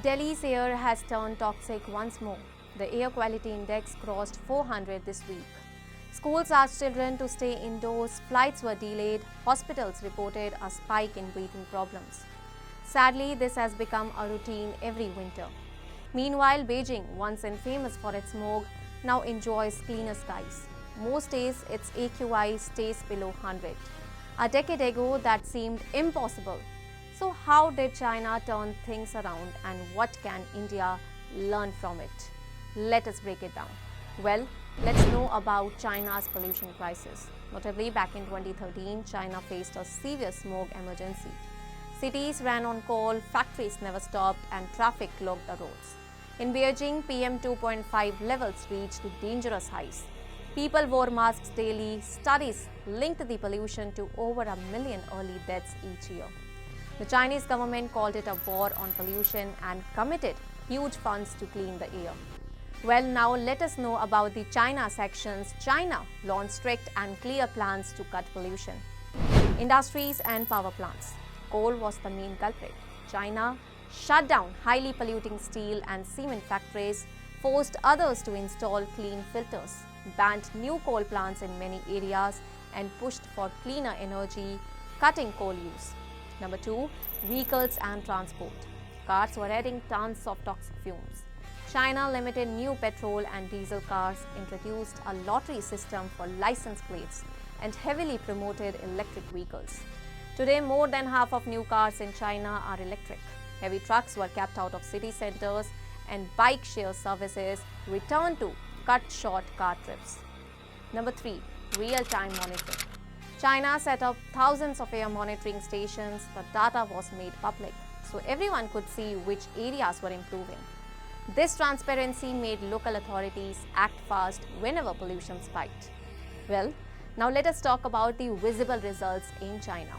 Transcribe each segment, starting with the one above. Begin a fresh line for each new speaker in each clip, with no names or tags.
Delhi's air has turned toxic once more. The air quality index crossed 400 this week. Schools asked children to stay indoors, flights were delayed, hospitals reported a spike in breathing problems. Sadly, this has become a routine every winter. Meanwhile, Beijing, once infamous for its smog, now enjoys cleaner skies. Most days, its AQI stays below 100. A decade ago, that seemed impossible. So how did China turn things around and what can India learn from it? Let us break it down. Well, let's know about China's pollution crisis. Notably, back in 2013, China faced a severe smog emergency. Cities ran on coal, factories never stopped, and traffic clogged the roads. In Beijing, PM 2.5 levels reached dangerous highs. People wore masks daily. Studies linked the pollution to over 1 million early deaths each year. The Chinese government called it a war on pollution and committed huge funds to clean the air. Well, now let us know about the China sections. China launched strict and clear plans to cut pollution. Industries and power plants. Coal was the main culprit. China shut down highly polluting steel and cement factories, forced others to install clean filters, banned new coal plants in many areas, and pushed for cleaner energy, cutting coal use. Number 2, vehicles and transport. Cars were adding tons of toxic fumes. China limited new petrol and diesel cars, introduced a lottery system for license plates, and heavily promoted electric vehicles. Today, more than half of new cars in China are electric. Heavy trucks were kept out of city centers, and bike share services returned to cut short car trips. Number 3, real-time monitoring. China set up thousands of air monitoring stations. The data was made public, so everyone could see which areas were improving. This transparency made local authorities act fast whenever pollution spiked. Well, now let us talk about the visible results in China.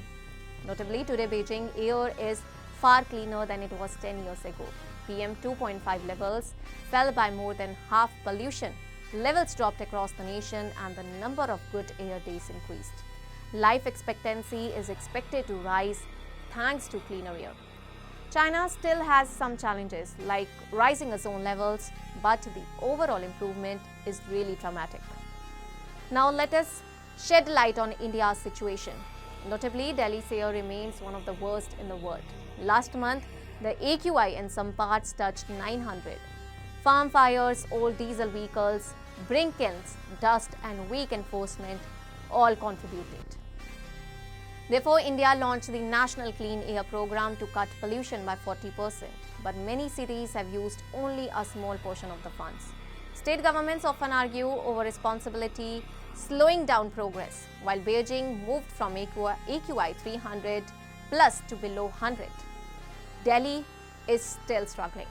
Notably, today Beijing air is far cleaner than it was 10 years ago. PM 2.5 levels fell by more than half. Pollution levels dropped across the nation and the number of good air days increased. Life expectancy is expected to rise thanks to cleaner air. China still has some challenges like rising ozone levels, but the overall improvement is really dramatic. Now let us shed light on India's situation. Notably, Delhi's air remains one of the worst in the world. Last month, the AQI in some parts touched 900. Farm fires, old diesel vehicles, brick kilns, dust and weak enforcement all contributed. Therefore, India launched the National Clean Air Program to cut pollution by 40%, but many cities have used only a small portion of the funds. State governments often argue over responsibility, slowing down progress, while Beijing moved from AQI 300 plus to below 100. Delhi is still struggling.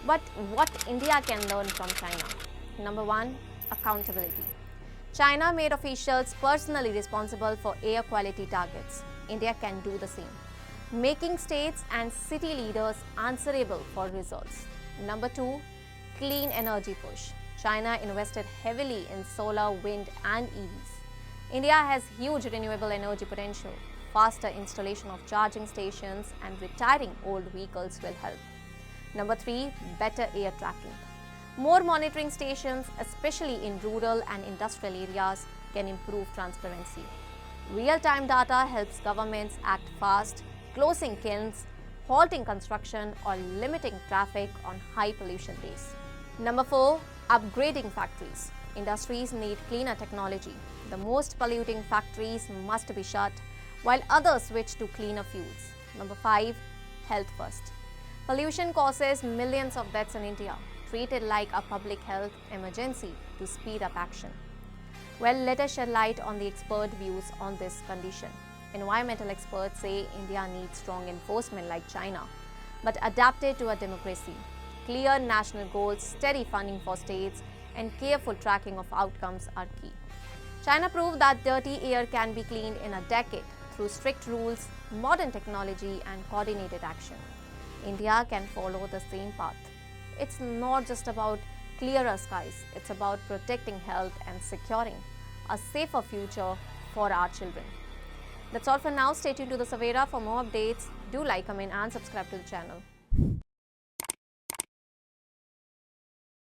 But what India can learn from China? Number 1, accountability. China made officials personally responsible for air quality targets. India can do the same, making states and city leaders answerable for results. Number 2, clean energy push. China invested heavily in solar, wind and EVs. India has huge renewable energy potential. Faster installation of charging stations and retiring old vehicles will help. Number 3, better air tracking. More monitoring stations, especially in rural and industrial areas, can improve transparency. Real-time data helps governments act fast, closing kilns, halting construction or limiting traffic on high pollution days. Number 4, upgrading factories. Industries need cleaner technology. The most polluting factories must be shut, while others switch to cleaner fuels. Number 5, health first. Pollution causes millions of deaths in India. Treat it like a public health emergency to speed up action. Well, let us shed light on the expert views on this condition. Environmental experts say India needs strong enforcement like China, but adapted to a democracy. Clear national goals, steady funding for states, and careful tracking of outcomes are key. China proved that dirty air can be cleaned in a decade through strict rules, modern technology, and coordinated action. India can follow the same path. It's not just about clearer skies, it's about protecting health and securing a safer future for our children. That's all for now. Stay tuned to the Savera for more updates. Do like, comment and subscribe to the channel.